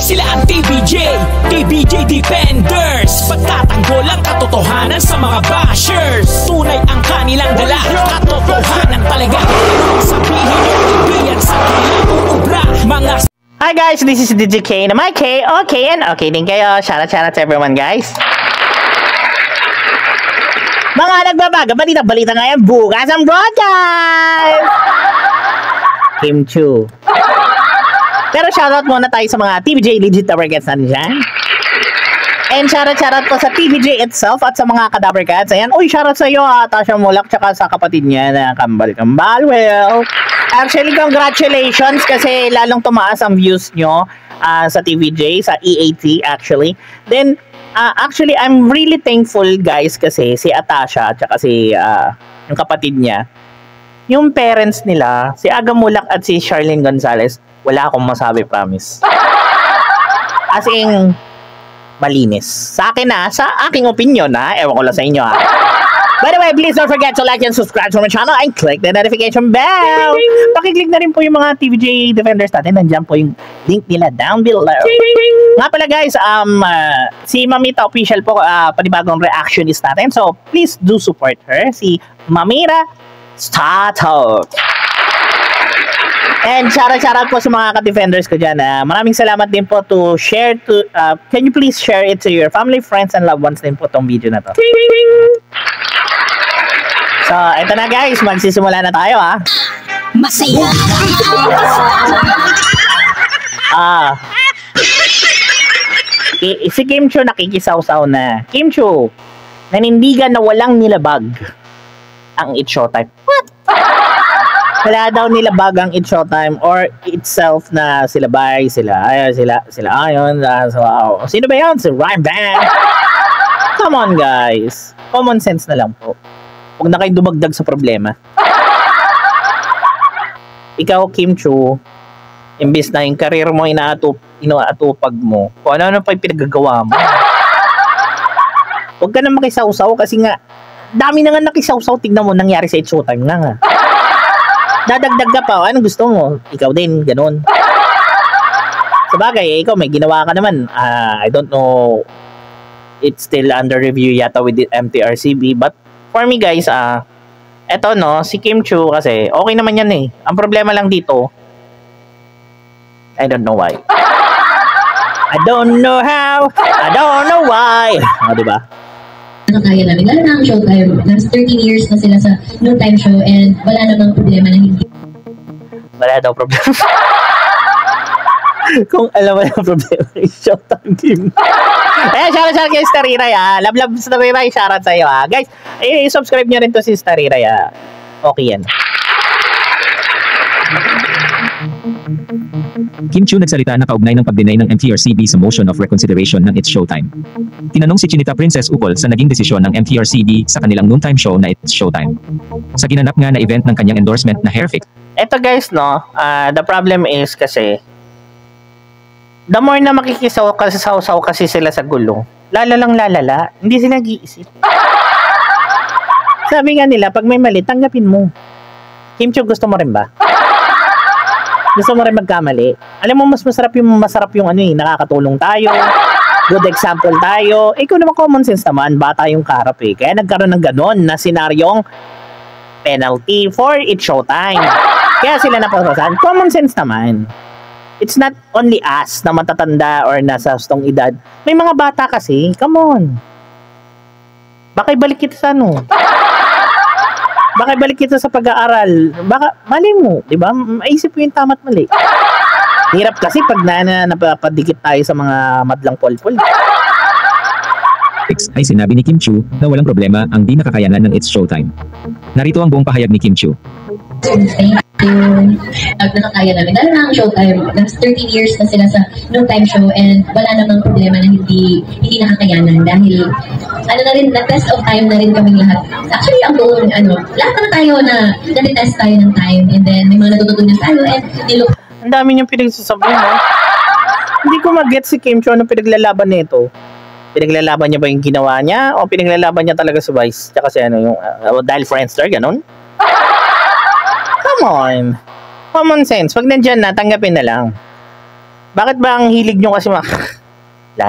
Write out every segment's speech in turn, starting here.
Sila ang TBJ Defenders. Pagtatanggol ang katotohanan sa mga bashers. Tunay ang kanilang dala, katotohanan talaga. Sabihin yung ibiyan sa kanilang uubra. Hi guys, this is DJ K na my K, okay and okay din kayo. Shout out to everyone guys. Mga nagbabaga, balita ngayon, bukas ang broadcast! Kim Chu. Pero shoutout muna tayo sa mga TBJ legit Dabber Cats natin dyan. And shoutout po sa TBJ itself at sa mga Dabber Cats. Ayan, uy, shoutout sa iyo, Tasha Mulak, tsaka sa kapatid niya na Kambal. Well, actually, congratulations kasi lalong tumaas ang views nyo sa TBJ, sa EAT actually. Then, actually, I'm really thankful guys kasi si Atasha at saka si yung kapatid niya, yung parents nila, si Aga Mulak at si Charlene Gonzalez, wala akong masabi, promise. As in, malinis. Sa akin sa aking opinion ewan ko lang sa inyo By the way, please don't forget to like and subscribe to my channel and click the notification bell. Pakiclick na rin po yung mga TBJ Defenders natin. Nandiyan po yung link nila down below. Nga pala guys, si Mamita Official po, panibagong reactionist natin. So, please do support her. Si Mamira Stato. And shoutout po sa mga ka-defenders ko dyan. Maraming salamat din po to share to, can you please share it to your family, friends, and loved ones din po tong video na to. So, eto na guys, magsisimula na tayo Masaya. Si Kim Chu nakikisaw-saw na. Kim Chu, nanindigan na walang nilabag ang It's Showtime. What? Wala daw nilabag ang It's Showtime or itself na sila bay, sila ayon. So, sino ba yun? Si Rhyme Band. Come on guys. Common sense na lang po. Huwag na kayong dumagdag sa problema. Ikaw, Kim Chu, imbis na yung karir mo inaatupag mo, kung ano pa yung pinagagawa mo. Huwag ka na makisawsaw kasi nga, dami na nga nakisawsaw, tignan mo nangyari sa It's Showtime nga. Dadagdag ka pa, anong gusto mo? Ikaw din, ganun. Sabagay, ikaw may ginawa ka naman. I don't know, it's still under review yata with the MTRCB, but for me guys, eto si Kim Chu kasi, okay naman yan Ang problema lang dito, I don't know why. I don't know how, I don't know why. Diba? Nakakaya namin. Lalo na ang Showtime. Last 13 years na sila sa noontime show and wala namang problema na hindi. Wala daw problema. Kung alam mo yung problema yung Showtime team. Shoutout kay Stariray Love Stariray, shoutout sa iyo guys, i-subscribe nyo rin to si Stariray Okay yan. Kim Chu nagsalita na kaugnay ng pag-deny ng MTRCB sa motion of reconsideration ng It's Showtime. Tinanong si Chinita Princess ukol sa naging desisyon ng MTRCB sa kanilang noontime show na It's Showtime. Sa ginanap nga na event ng kanyang endorsement na hair fix. Eto guys the problem is kasi the more na makikisaw kasi sila sa gulo, lalala, hindi sila nag-iisip. Sabi nga nila, pag may mali, tanggapin mo. Kim Chu, gusto mo rin ba? Gusto mo rin magkamali? Alam mo, mas masarap yung nakakatulong tayo, good example tayo. Ikaw naman, common sense naman, bata yung kaharap Kaya nagkaroon ng ganon na senaryong penalty for It's Showtime. Kaya sila napasasan, common sense naman. It's not only us na matatanda or nasa stong edad. May mga bata kasi, come on. Baka ibalik kita sa Baka ibalik kita sa pag-aaral. Baka, mali mo, di ba? Maisip mo yung tama't mali. Hirap kasi pag napapadikit tayo sa mga madlang polpol. Ay sinabi ni Kim Chu na walang problema ang di nakakayanan ng It's Showtime. Narito ang buong pahayag ni Kim Chu. Nakakaya namin. Lalo na ang Showtime. Last 13 years na sila sa noontime show and wala namang problema na hindi nakakayanan dahil na rin, na-test of time na rin kami lahat. Actually, ang buong, lahat naman tayo na na-test tayo ng time and then may mga natututunan tayo and ang dami niyang pinagsasabi Hindi ko mag-get si Kim Chu anong pinaglalaban nito. Pinaglalaban niya ba yung ginawa niya o pinaglalaban niya talaga si Vice? Tsaka si yung dahil Friendster, ganun? Come on. Common sense. Pag nandyan na, tanggapin na lang. Bakit ba ang hilig nyo kasi wala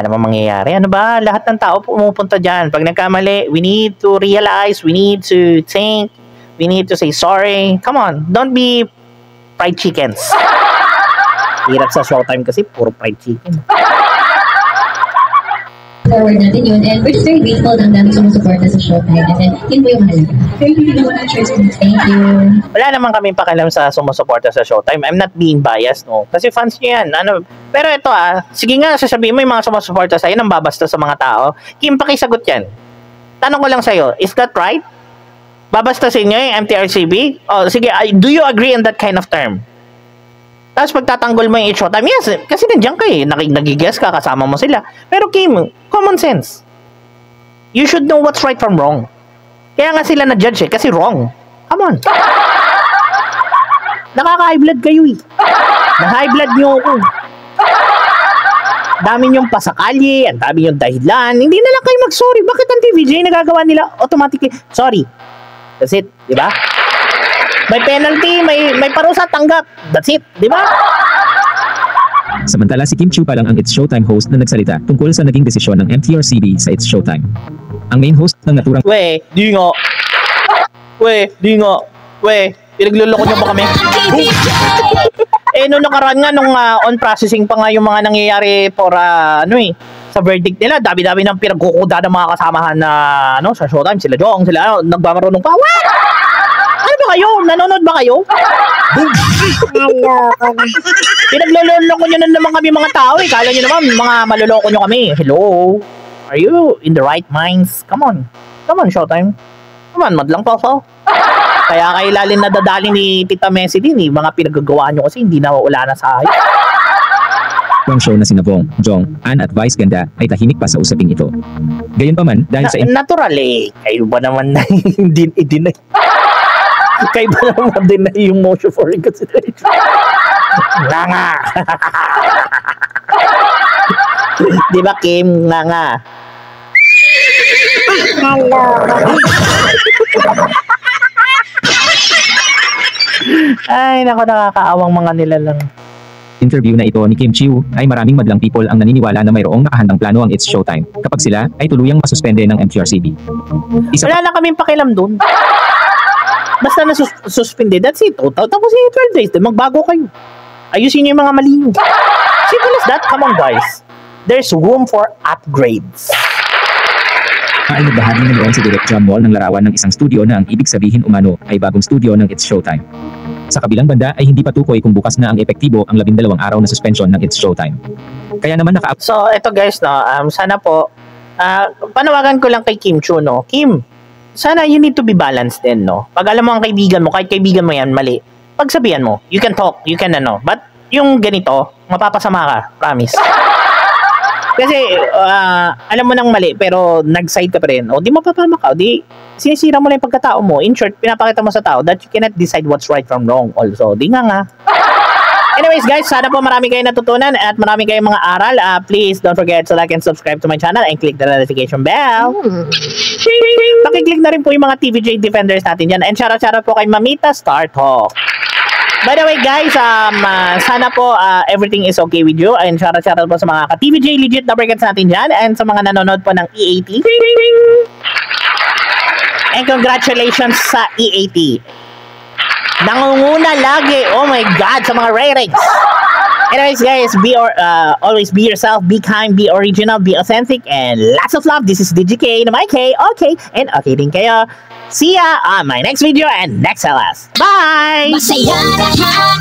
namang mangyayari? Ano ba? Lahat ng tao pumupunta dyan. Pag nagkamali, we need to realize, we need to think, we need to say sorry. Come on, don't be fried chickens. Hirap sa Showtime kasi puro fried chicken. Forward natin yun, and we're just very grateful na ang dami sumusuporta sa Showtime. And then, yun po yung mahalaga. Thank you. Wala naman kami pakialam sa sumusuporta sa Showtime. I'm not being biased, no? Kasi fans nyo yan. Ano? Pero ito sige nga, sasabihin mo yung mga sumusuporta sa'yo nang babasta sa mga tao. Kim, pakisagot yan. Tanong ko lang sa'yo, is that right? Babasta sa inyo yung MTRCB? Oh, sige, do you agree in that kind of term? Tapos pagtatanggol mo yung Showtime, yes, kasi nandiyan ka nagigess ka, kasama mo sila. Pero Kim, common sense. You should know what's right from wrong. Kaya nga sila na-judge kasi wrong. Come on. Nakaka-high blood kayo Na-high blood nyo ako. Dami nyong pasakalye, ang dami nyong dahilan. Hindi na lang kayo mag-sorry. Bakit ang TVJ nagagawa nila automatically? Sorry. That's it, di ba? May penalty, may parusa, tanggap. That's it, di ba? Samantala si Kim Chiu pa lang ang It's Showtime host na nagsalita tungkol sa naging desisyon ng MTRCB sa It's Showtime. Ang main host ng naturang di nga. Pinagluloko niyo ba kami? Nung nakaraan nga, nung on processing pa nga yung mga nangyayari for, sa verdict nila, dami-dami ng pinagkukuda ng mga kasamahan na, sa Showtime, sila Jong, sila, nagbamarunong pa. What? Ano ba kayo? Nanonood ba kayo? Pinagluloko nyo na naman kami mga tao Kala nyo naman, mga maluloko nyo kami. Hello? Are you in the right minds? Come on, Showtime. Come on, madlang pa. Kaya kailalin na dadali ni Tita Messi din mga pinagagawa nyo kasi hindi na wala na sa ayos. Ang show na sina Bong, Jong, Ann at Vice Ganda ay tahimik pa sa usaping ito. Gayunpaman, dahil sa natural kayo ba naman na hindi i-deny? Kayo ba naman deny yung motion for reconsideration? Nga. Di ba, Kim? Nga. Hello. Ay, nako, nakakaawang mga nilalang. Interview na ito ni Kim Chiu ay maraming madlang people ang naniniwala na mayroong nakahandang plano ang It's Showtime kapag sila ay tuluyang masuspende ng MTRCB. Wala na kaming pakialam dun. Basta na-suspended, that's it. Tapos 12 days, magbago kayo. Ayusin niyo yung mga mali nyo. Simple as that. Come on, guys. There's room for upgrades. Ay nagbahagi na noon si Direk John Wall ng larawan ng isang studio na ang ibig sabihin umano ay bagong studio ng It's Showtime. Sa kabilang banda ay hindi patukoy kung bukas na ang epektibo ang 12 araw na suspension ng It's Showtime. Kaya naman So, eto guys, sana po, panawagan ko lang kay Kim Chiu, Kim, sana you need to be balanced din, Pag alam mo ang kaibigan mo, kahit kaibigan mo yan, mali, pagsabihan mo, you can talk, you can but yung ganito, mapapasama ka, promise. Kasi, alam mo nang mali, pero nag-side ka pa rin, di mapapama ka, di sinisira mo lang yung pagkatao mo. In short, pinapakita mo sa tao that you cannot decide what's right from wrong also. Di nga. Anyways guys, sana po marami kayong natutunan at marami kayong mga aral. Please don't forget to like and subscribe to my channel and click the notification bell. Pakiclick na rin po yung mga TVJ Defenders natin dyan. And shoutout po kay Mamita Star Talk. By the way guys, sana po everything is okay with you. And shoutout po sa mga ka-TVJ legit na breakouts natin dyan. And sa mga nanonood po ng EAT. And congratulations sa EAT. Nangunguna lagi. Oh my God, sa mga ratings. Anyways guys, always be yourself, be kind, be original, be authentic, and lots of love. This is DGK na my K, okay, and okay din kayo. See ya on my next video and next LS. Bye! Masaya lahat.